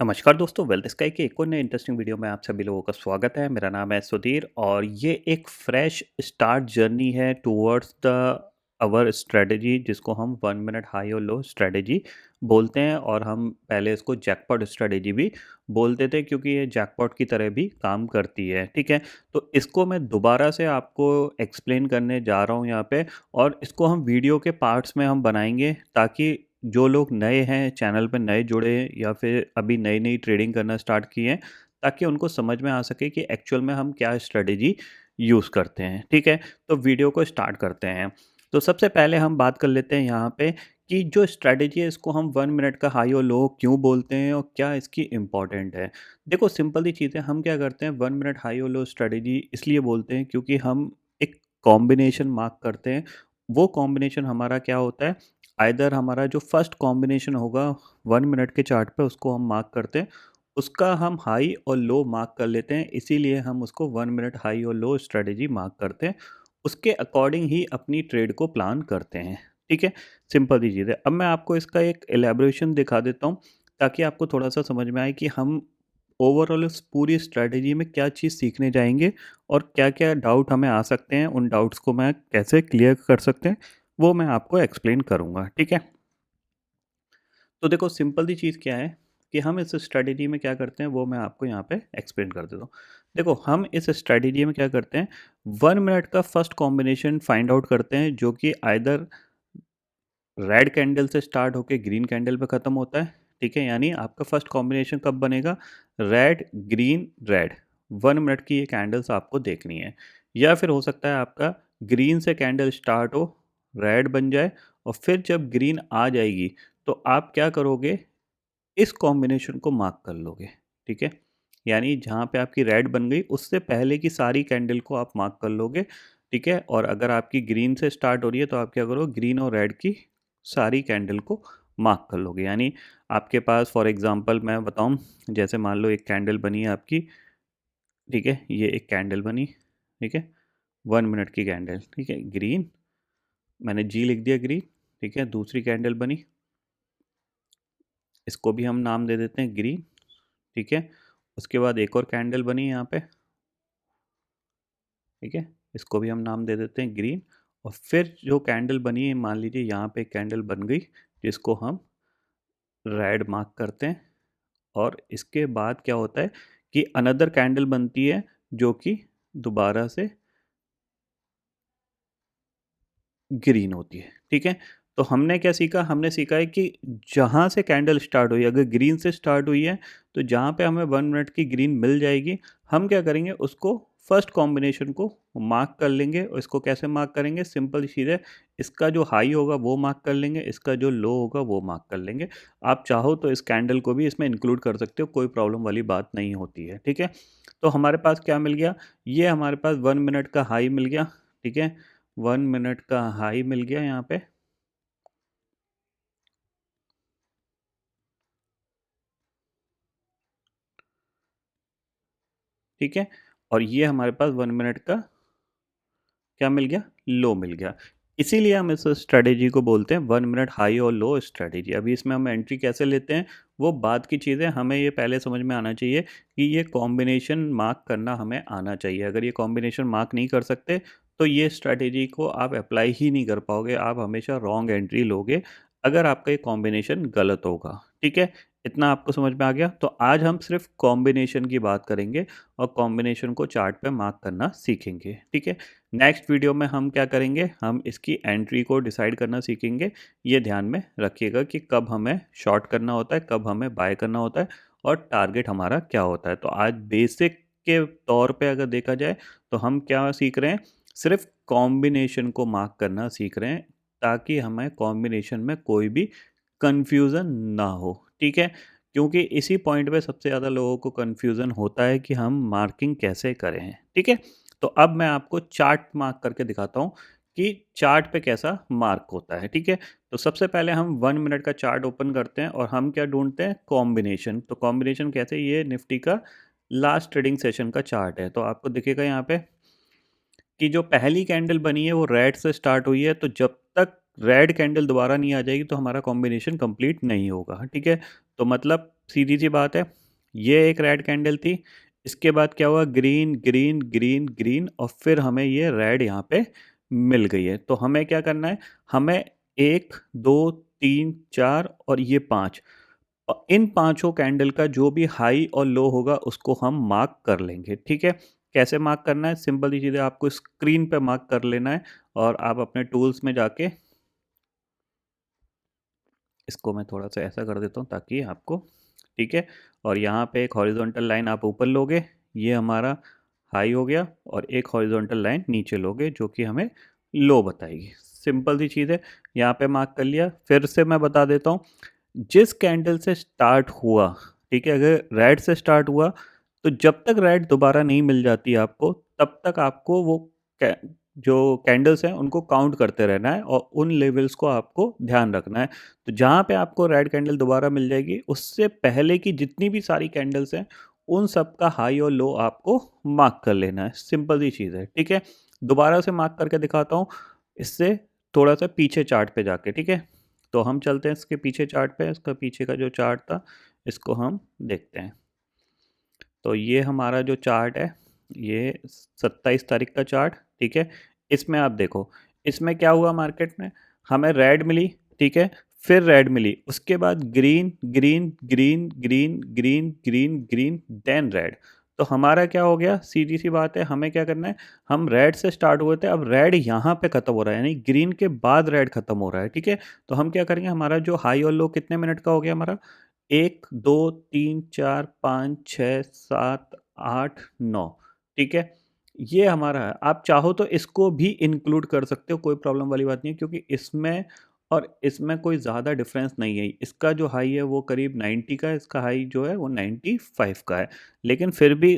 नमस्कार दोस्तों, wealth sky के एक और नए इंटरेस्टिंग वीडियो में आप सभी लोगों का स्वागत है। मेरा नाम है सुधीर और ये एक फ्रेश स्टार्ट जर्नी है टुवर्ड्स द अवर स्ट्रेटजी, जिसको हम 1 मिनट हाई और लो स्ट्रेटजी बोलते हैं। और हम पहले इसको जैकपॉट स्ट्रेटजी भी बोलते थे, क्योंकि ये जैकपॉट की तरह भी काम करती है। ठीक है, तो इसको मैं दोबारा से आपको एक्सप्लेन करने जा रहा हूँ यहाँ पे। और इसको हम वीडियो के पार्ट्स में हम बनाएंगे, ताकि जो लोग नए हैं, चैनल पे नए जुड़े हैं या फिर अभी नई-नई ट्रेडिंग करना स्टार्ट किए हैं, ताकि उनको समझ में आ सके कि एक्चुअल में हम क्या स्ट्रेटजी यूज़ करते हैं। ठीक है? तो वीडियो को स्टार्ट करते हैं। तो सबसे पहले हम बात कर लेते हैं यहाँ पे कि जो स्ट्रेटजी है, इसको हम 1 मिनट का हाई और लो क्यों बोलते हैं और क्या इसकी इम्पोर्टेंट है। देखो, सिंपल सी चीज़ है, हम क्या करते हैं, 1 मिनट हाई और लो स्ट्रेटजी इसलिए बोलते हैं क्योंकि हम एक कॉम्बिनेशन मार्क करते हैं। वो कॉम्बिनेशन हमारा क्या होता है, आइदर हमारा जो फर्स्ट कॉम्बिनेशन होगा 1 मिनट के चार्ट पे, उसको हम मार्क करते हैं, उसका हम हाई और लो मार्क कर लेते हैं, इसीलिए हम उसको 1 मिनट हाई और लो स्ट्रेटजी मार्क करते हैं। उसके अकॉर्डिंग ही अपनी ट्रेड को प्लान करते हैं। ठीक है, सिंपल सी चीज़ है। अब मैं आपको इसका एक एलैबोरेशन दिखा देता हूँ, ताकि आपको थोड़ा-सा समझ में आए कि हम ओवरऑल इस पूरी स्ट्रेटजी में क्या चीज़ सीखने जाएँगे और क्या-क्या डाउट हमें आ सकते हैं, उन डाउट्स को मैं कैसे क्लियर कर सकते हैं, वो मैं आपको एक्सप्लेन करूँगा। ठीक है? तो देखो, सिंपल सी चीज़ क्या है कि हम इस स्ट्रैटेजी में क्या करते हैं, वो मैं आपको यहाँ पे एक्सप्लेन कर देता हूँ। देखो, हम इस स्ट्रैटेजी में क्या करते हैं, 1 मिनट का फर्स्ट कॉम्बिनेशन फाइंड आउट करते हैं, जो कि आइदर रेड कैंडल से स्टार्ट होके ग्रीन कैंडल पे ख़त्म होता है। ठीक है, यानी आपका फर्स्ट कॉम्बिनेशन कब बनेगा, रेड ग्रीन रेड। 1 मिनट की ये कैंडल्स आपको देखनी है। या फिर हो सकता है आपका ग्रीन से कैंडल स्टार्ट हो, रेड बन जाए, और फिर जब ग्रीन आ जाएगी तो आप क्या करोगे, इस कॉम्बिनेशन को मार्क कर लोगे। ठीक है, यानी जहाँ पे आपकी रेड बन गई, उससे पहले की सारी कैंडल को आप मार्क कर लोगे। ठीक है, और अगर आपकी ग्रीन से स्टार्ट हो रही है तो आप क्या करो, ग्रीन और रेड की सारी कैंडल को मार्क कर लोगे। यानी आपके पास फॉर एग्जांपल मैं बताऊं, जैसे मान लो एक कैंडल बनी है आपकी। ठीक है, ये एक कैंडल बनी। ठीक है, 1 मिनट की कैंडल। ठीक है, ग्रीन, मैंने जी लिख दिया, ग्रीन। ठीक है, दूसरी कैंडल बनी, इसको भी हम नाम दे देते हैं ग्रीन। ठीक है, उसके बाद एक और कैंडल बनी यहाँ पे। ठीक है, इसको भी हम नाम दे देते हैं ग्रीन। और फिर जो कैंडल बनी है, मान लीजिए यहाँ पे कैंडल बन गई, जिसको हम रेड मार्क करते हैं। और इसके बाद क्या होता है कि अनदर कैंडल बनती है, जो कि दोबारा से ग्रीन होती है। ठीक है, तो हमने क्या सीखा, हमने सीखा है कि जहाँ से कैंडल स्टार्ट हुई, अगर ग्रीन से स्टार्ट हुई है, तो जहाँ पे हमें 1 मिनट की ग्रीन मिल जाएगी, हम क्या करेंगे, उसको फर्स्ट कॉम्बिनेशन को मार्क कर लेंगे। और इसको कैसे मार्क करेंगे, सिंपल सी चीज़ है, इसका जो हाई होगा वो मार्क कर लेंगे, इसका जो लो होगा वो मार्क कर लेंगे। आप चाहो तो इस कैंडल को भी इसमें इंक्लूड कर सकते हो, कोई प्रॉब्लम वाली बात नहीं होती है। ठीक है, तो हमारे पास क्या मिल गया, ये हमारे पास 1 मिनट का हाई मिल गया। ठीक है, 1 मिनट का हाई मिल गया यहाँ पे। ठीक है, और ये हमारे पास 1 मिनट का क्या मिल गया, लो मिल गया। इसीलिए हम इस स्ट्रेटेजी को बोलते हैं 1 मिनट हाई और लो स्ट्रेटेजी। अभी इसमें हम एंट्री कैसे लेते हैं, वो बात की चीज़ है, हमें ये पहले समझ में आना चाहिए कि ये कॉम्बिनेशन मार्क करना हमें आना चाहिए। अगर ये कॉम्बिनेशन मार्क नहीं कर सकते, तो ये स्ट्रेटेजी को आप अप्लाई ही नहीं कर पाओगे, आप हमेशा रॉन्ग एंट्री लोगे अगर आपका ये कॉम्बिनेशन गलत होगा। ठीक है, इतना आपको समझ में आ गया। तो आज हम सिर्फ कॉम्बिनेशन की बात करेंगे और कॉम्बिनेशन को चार्ट पे मार्क करना सीखेंगे। ठीक है, नेक्स्ट वीडियो में हम क्या करेंगे, हम इसकी एंट्री को डिसाइड करना सीखेंगे। ये ध्यान में रखिएगा कि कब हमें शॉर्ट करना होता है, कब हमें बाय करना होता है, और टारगेट हमारा क्या होता है। तो आज बेसिक के तौर पे अगर देखा जाए, तो हम क्या सीख रहे हैं, सिर्फ कॉम्बिनेशन को मार्क करना सीख रहे हैं, ताकि हमें कॉम्बिनेशन में कोई भी कन्फ्यूज़न ना हो। ठीक है, क्योंकि इसी पॉइंट पे सबसे ज़्यादा लोगों को कन्फ्यूज़न होता है कि हम मार्किंग कैसे करें। ठीक है, तो अब मैं आपको चार्ट मार्क करके दिखाता हूँ कि चार्ट पे कैसा मार्क होता है। ठीक है, तो सबसे पहले हम 1 मिनट का चार्ट ओपन करते हैं और हम क्या ढूंढते हैं, कॉम्बिनेशन। तो कॉम्बिनेशन कैसे, ये निफ्टी का लास्ट ट्रेडिंग सेशन का चार्ट है। तो आपको दिखेगा यहाँ पे कि जो पहली कैंडल बनी है वो रेड से स्टार्ट हुई है। तो जब तक रेड कैंडल दोबारा नहीं आ जाएगी तो हमारा कॉम्बिनेशन कंप्लीट नहीं होगा, ठीक है। तो मतलब सीधी सी बात है, ये एक रेड कैंडल थी, इसके बाद क्या हुआ, ग्रीन ग्रीन ग्रीन ग्रीन, और फिर हमें ये रेड यहाँ पे मिल गई है। तो हमें क्या करना है, हमें 1 2 3 4 और ये 5, इन पांचों कैंडल का जो भी हाई और लो होगा उसको हम मार्क कर लेंगे, ठीक है। कैसे मार्क करना है, सिंपल सी चीज़ है, आपको स्क्रीन पे मार्क कर लेना है, और आप अपने टूल्स में जाके, इसको मैं थोड़ा सा ऐसा कर देता हूँ ताकि आपको, ठीक है। और यहाँ पे एक हॉरिजॉन्टल लाइन आप ऊपर लोगे, ये हमारा हाई हो गया, और एक हॉरिजॉन्टल लाइन नीचे लोगे जो कि हमें लो बताएगी। सिंपल सी चीज़ है, यहाँ पे मार्क कर लिया। फिर से मैं बता देता हूँ, जिस कैंडल से स्टार्ट हुआ, ठीक है, अगर रेड से स्टार्ट हुआ तो जब तक रेड दोबारा नहीं मिल जाती आपको, तब तक आपको वो जो कैंडल्स हैं उनको काउंट करते रहना है, और उन लेवल्स को आपको ध्यान रखना है। तो जहाँ पे आपको रेड कैंडल दोबारा मिल जाएगी, उससे पहले की जितनी भी सारी कैंडल्स हैं उन सब का हाई और लो आपको मार्क कर लेना है। सिंपल सी चीज़ है, ठीक है। दोबारा से मार्क करके दिखाता हूँ, इससे थोड़ा सा पीछे चार्ट पे जाके, ठीक है। तो हम चलते हैं इसके पीछे चार्ट पे, इसका पीछे का जो चार्ट था इसको हम देखते हैं। तो ये हमारा जो चार्ट है, ये 27 तारीख का चार्ट, ठीक है। इसमें आप देखो, इसमें क्या हुआ, मार्केट में हमें रेड मिली, ठीक है, फिर रेड मिली, उसके बाद green green green green green green green then red. तो हमारा क्या हो गया, सीधी सी बात है, हमें क्या करना है, हम रेड से स्टार्ट हुए थे, अब रेड यहाँ पे खत्म हो रहा है, यानी ग्रीन के बाद रेड खत्म हो रहा है, ठीक है। तो हम क्या करेंगे, हमारा जो हाई और लो कितने मिनट का हो गया हमारा, 1 2 3 4 5 6 7 8 9, ठीक है। ये हमारा है, आप चाहो तो इसको भी इंक्लूड कर सकते हो, कोई प्रॉब्लम वाली बात नहीं है, क्योंकि इसमें और इसमें कोई ज़्यादा डिफरेंस नहीं है। इसका जो हाई है वो करीब 90 का है, इसका हाई जो है वो 95 का है। लेकिन फिर भी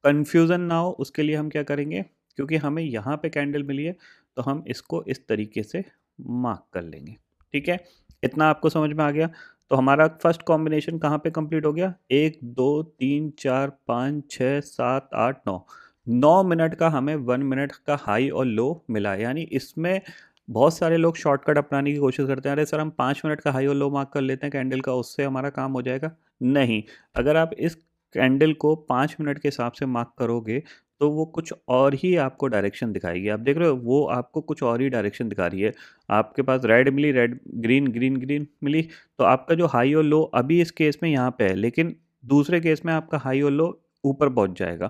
कंफ्यूजन ना हो उसके लिए हम क्या करेंगे, क्योंकि हमें यहाँ पे कैंडल मिली है, तो हम इसको इस तरीके से मार्क कर लेंगे, ठीक है। इतना आपको समझ में आ गया। तो हमारा फर्स्ट कॉम्बिनेशन कहाँ पे कंप्लीट हो गया, 1 2 3 4 5 6 7 8 9, 9 मिनट का हमें 1 मिनट का हाई और लो मिला है। यानी इसमें बहुत सारे लोग शॉर्टकट अपनाने की कोशिश करते हैं, अरे सर हम 5 मिनट का हाई और लो मार्क कर लेते हैं कैंडल का, उससे हमारा काम हो जाएगा। नहीं, अगर आप इस कैंडल को 5 मिनट के हिसाब से मार्क करोगे तो वो कुछ और ही आपको डायरेक्शन दिखाएगी। आप देख रहे हो, वो आपको कुछ और ही डायरेक्शन दिखा रही है। आपके पास रेड मिली, रेड ग्रीन ग्रीन ग्रीन मिली, तो आपका जो हाई और लो अभी इस केस में यहाँ पे है, लेकिन दूसरे केस में आपका हाई और लो ऊपर पहुँच जाएगा,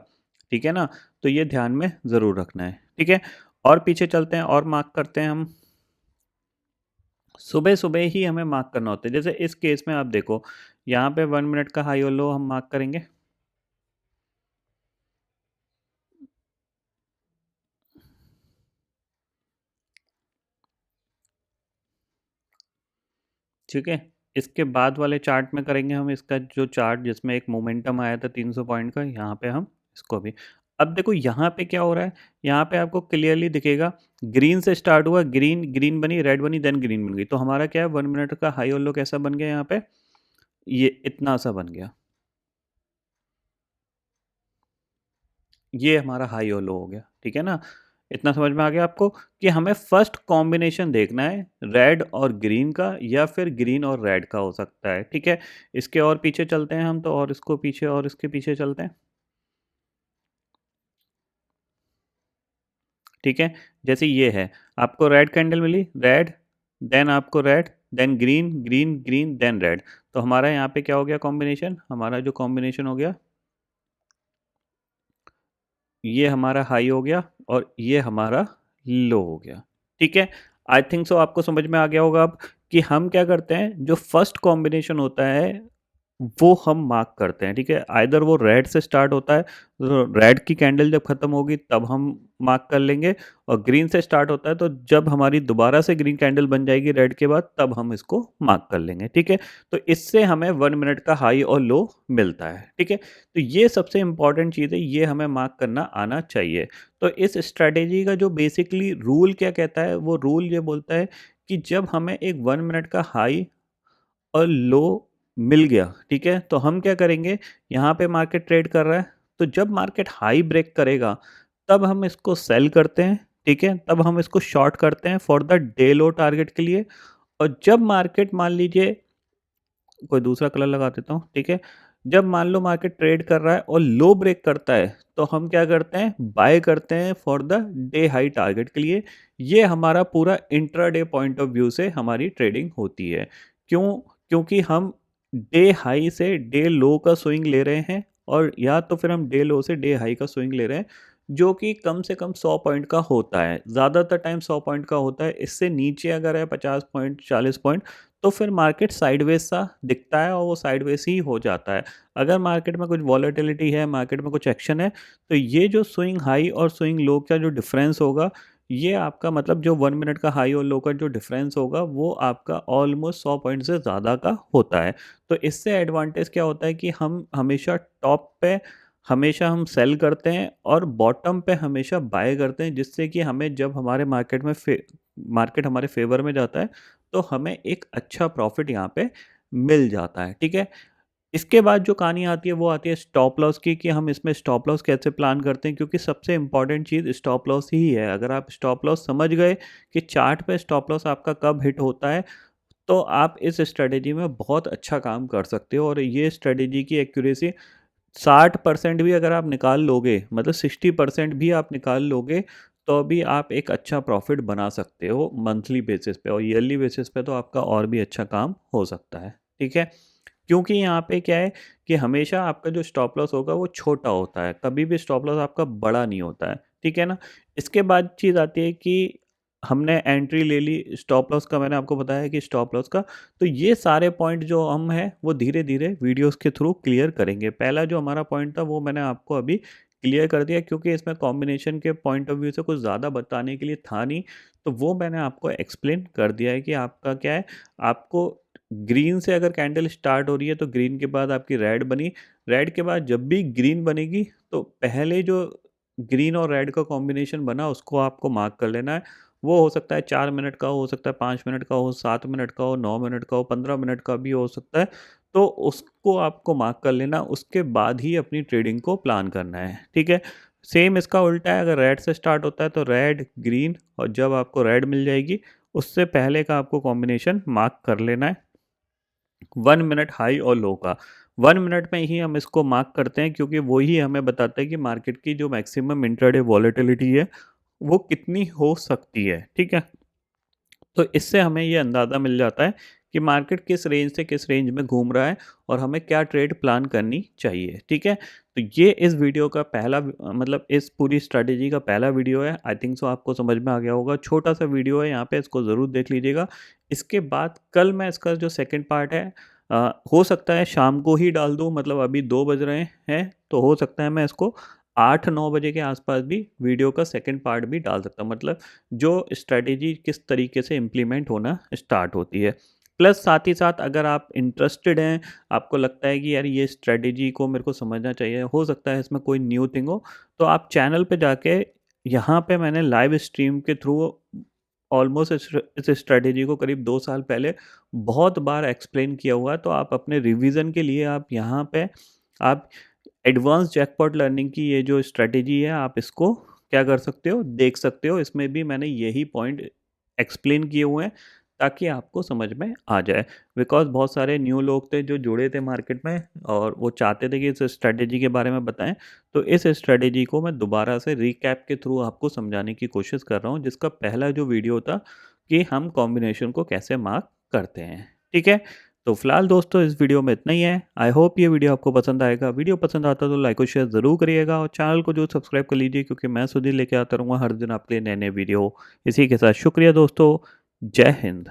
ठीक है ना। तो ये ध्यान में ज़रूर रखना है, ठीक है। और पीछे चलते हैं और मार्क करते हैं हम। सुबह सुबह ही हमें मार्क करना होता है, जैसे इस केस में आप देखो, यहाँ पे 1 मिनट का हाई और लो हम मार्क करेंगे, ठीक है। इसके बाद वाले चार्ट में करेंगे हम इसका जो चार्ट जिसमें एक मोमेंटम आया था 300 पॉइंट का, यहाँ पे हम इसको भी, अब देखो यहाँ पे क्या हो रहा है, यहाँ पे आपको क्लियरली दिखेगा, ग्रीन से स्टार्ट हुआ, ग्रीन ग्रीन बनी, रेड बनी, देन ग्रीन बन गई। तो हमारा क्या है, 1 मिनट का हाई और लो कैसा बन गया, यहाँ पे ये इतना सा बन गया, ये हमारा हाई और लो हो गया, ठीक है ना। इतना समझ में आ गया आपको कि हमें फर्स्ट कॉम्बिनेशन देखना है रेड और ग्रीन का, या फिर ग्रीन और रेड का हो सकता है, ठीक है। इसके और पीछे चलते हैं हम, तो और इसको पीछे और इसके पीछे चलते हैं, ठीक है। जैसे ये है, आपको रेड कैंडल मिली, रेड, देन आपको red, then green green green then red. तो हमारा यहाँ पे क्या हो गया कॉम्बिनेशन, हमारा जो कॉम्बिनेशन हो गया, ये हमारा हाई हो गया और ये हमारा लो हो गया, ठीक है। आई थिंक सो आपको समझ में आ गया होगा अब कि हम क्या करते हैं, जो फर्स्ट कॉम्बिनेशन होता है वो हम मार्क करते हैं, ठीक है। आइदर वो रेड से स्टार्ट होता है, तो रेड की कैंडल जब खत्म होगी तब हम मार्क कर लेंगे, और ग्रीन से स्टार्ट होता है तो जब हमारी दोबारा से ग्रीन कैंडल बन जाएगी रेड के बाद, तब हम इसको मार्क कर लेंगे, ठीक है। तो इससे हमें 1 मिनट का हाई और लो मिलता है, ठीक है। तो ये सबसे इंपॉर्टेंट चीज़ है, ये हमें मार्क करना आना चाहिए। तो इस स्ट्रेटेजी का जो बेसिकली रूल क्या कहता है, वो रूल ये बोलता है कि जब हमें एक 1 मिनट का हाई और लो मिल गया, ठीक है, तो हम क्या करेंगे, यहाँ पे मार्केट ट्रेड कर रहा है, तो जब मार्केट हाई ब्रेक करेगा तब हम इसको सेल करते हैं, ठीक है? तब हम इसको शॉर्ट करते हैं for the day low target के लिए। और जब मार्केट मान लीजिए कोई दूसरा कलर लगा देता हूँ, ठीक है? जब मान लो मार्केट ट्रेड कर रहा है और लो ब्रेक करता है, तो हम क्या करते हैं? बाय करते हैं for the day high target के लिए। ये हमारा पूरा इंट्राडे पॉइंट ऑफ व्यू से हमारी ट्रेडिंग होती है। क्यों? क्योंकि हम डे हाई से डे लो का स्विंग ले रहे हैं, और या तो फिर हम डे लो से डे हाई का स्विंग ले रहे हैं, जो कि कम से कम 100 पॉइंट का होता है। ज़्यादातर टाइम 100 पॉइंट का होता है। इससे नीचे अगर है 50 पॉइंट, 40 पॉइंट, तो फिर मार्केट साइडवेज सा दिखता है और वो साइडवेज ही हो जाता है। अगर मार्केट में कुछ वॉलेटिलिटी है, मार्केट में कुछ एक्शन है, तो ये जो स्विंग हाई और स्विंग लो का जो डिफरेंस होगा, ये आपका मतलब जो 1 मिनट का हाई और लो का जो डिफरेंस होगा, वो आपका ऑलमोस्ट 100 पॉइंट से ज़्यादा का होता है। तो इससे एडवांटेज क्या होता है कि हम हमेशा टॉप पे हमेशा हम सेल करते हैं और बॉटम पे हमेशा बाय करते हैं, जिससे कि हमें जब हमारे मार्केट हमारे फेवर में जाता है, तो हमें एक अच्छा प्रॉफिट यहाँ पे मिल जाता है, ठीक है? इसके बाद जो कहानी आती है वो आती है स्टॉप लॉस की, कि हम इसमें स्टॉप लॉस कैसे प्लान करते हैं, क्योंकि सबसे इम्पोर्टेंट चीज़ स्टॉप लॉस ही है। अगर आप स्टॉप लॉस समझ गए कि चार्ट पे स्टॉप लॉस आपका कब हिट होता है, तो आप इस स्ट्रेटेजी में बहुत अच्छा काम कर सकते हो। और ये स्ट्रेटेजी की एक्यूरेसी 60% भी अगर आप निकाल लोगे, मतलब 60% भी आप निकाल लोगे, तो भी आप एक अच्छा प्रॉफिट बना सकते हो मंथली बेसिस पे, और ईयरली बेसिस पे तो आपका और भी अच्छा काम हो सकता है, ठीक है? क्योंकि यहाँ पे क्या है कि हमेशा आपका जो स्टॉप लॉस होगा वो छोटा होता है, कभी भी स्टॉप लॉस आपका बड़ा नहीं होता है, ठीक है ना? इसके बाद चीज़ आती है कि हमने एंट्री ले ली स्टॉप लॉस का, मैंने आपको बताया कि स्टॉप लॉस का, तो ये सारे पॉइंट जो हम हैं वो धीरे-धीरे वीडियोज़ के थ्रू क्लियर करेंगे। पहला जो हमारा पॉइंट था वो मैंने आपको अभी क्लियर कर दिया, क्योंकि इसमें कॉम्बिनेशन के पॉइंट ऑफ व्यू से कुछ ज़्यादा बताने के लिए था नहीं, तो वो मैंने आपको एक्सप्लेन कर दिया है कि आपका क्या है, आपको ग्रीन से अगर कैंडल स्टार्ट हो रही है तो ग्रीन के बाद आपकी रेड बनी, रेड के बाद जब भी ग्रीन बनेगी तो पहले जो ग्रीन और रेड का कॉम्बिनेशन बना उसको आपको मार्क कर लेना है। वो हो सकता है 4 मिनट का, हो सकता है 5 मिनट का, हो 7 मिनट का, हो 9 मिनट का, हो 15 मिनट का भी हो सकता है। तो उसको आपको मार्क कर लेना, उसके बाद ही अपनी ट्रेडिंग को प्लान करना है, ठीक है? सेम इसका उल्टा है, अगर रेड से स्टार्ट होता है तो रेड, ग्रीन, और जब आपको रेड मिल जाएगी उससे पहले का आपको कॉम्बिनेशन मार्क कर लेना है। 1 मिनट हाई और लो का 1 मिनट में ही हम इसको मार्क करते हैं, क्योंकि वो ही हमें बताता है कि मार्केट की जो मैक्सिमम इंट्राडे वॉलेटिलिटी है वो कितनी हो सकती है, ठीक है? तो इससे हमें ये अंदाज़ा मिल जाता है कि मार्केट किस रेंज से किस रेंज में घूम रहा है और हमें क्या ट्रेड प्लान करनी चाहिए, ठीक है? तो ये इस वीडियो का मतलब इस पूरी स्ट्रैटेजी का पहला वीडियो है। आई थिंक सो आपको समझ में आ गया होगा। छोटा सा वीडियो है यहाँ पे, इसको ज़रूर देख लीजिएगा। इसके बाद कल मैं इसका जो सेकंड पार्ट है, हो सकता है शाम को ही डाल दूँ, मतलब अभी 2 बज रहे हैं, तो हो सकता है मैं इसको 8-9 बजे के आसपास भी वीडियो का सेकंड पार्ट भी डाल सकता हूँ। मतलब जो स्ट्रैटेजी किस तरीके से इम्प्लीमेंट होना स्टार्ट होती है। प्लस साथ ही साथ अगर आप इंटरेस्टेड हैं, आपको लगता है कि यार ये स्ट्रैटेजी को मेरे को समझना चाहिए, हो सकता है इसमें कोई न्यू थिंग हो, तो आप चैनल पे जाके, यहाँ पे मैंने लाइव स्ट्रीम के थ्रू ऑलमोस्ट इस स्ट्रैटेजी को करीब 2 साल पहले बहुत बार एक्सप्लेन किया हुआ है। तो आप अपने रिवीजन के लिए आप यहाँ पे आप एडवांस जैकपॉट लर्निंग की ये जो स्ट्रैटेजी है, आप इसको क्या कर सकते हो, देख सकते हो। इसमें भी मैंने यही पॉइंट एक्सप्लेन किए हुए हैं ताकि आपको समझ में आ जाए। बिकॉज़ बहुत सारे न्यू लोग थे जो जुड़े थे मार्केट में और वो चाहते थे कि इस स्ट्रैटेजी के बारे में बताएँ। तो इस स्ट्रैटेजी को मैं दोबारा से रिकैप के थ्रू आपको समझाने की कोशिश कर रहा हूँ, जिसका पहला जो वीडियो था कि हम कॉम्बिनेशन को कैसे मार्क करते हैं। ठीक है? तो फिलहाल दोस्तों इस वीडियो में इतना ही है। आई होप ये वीडियो आपको पसंद आएगा। वीडियो पसंद आता तो लाइक और शेयर ज़रूर करिएगा और चैनल को जो सब्सक्राइब कर लीजिए, क्योंकि मैं सुधीर लेके आता रहूँगा हर दिन आपके लिए नए-नए वीडियो। इसी के साथ शुक्रिया दोस्तों। जय हिंद।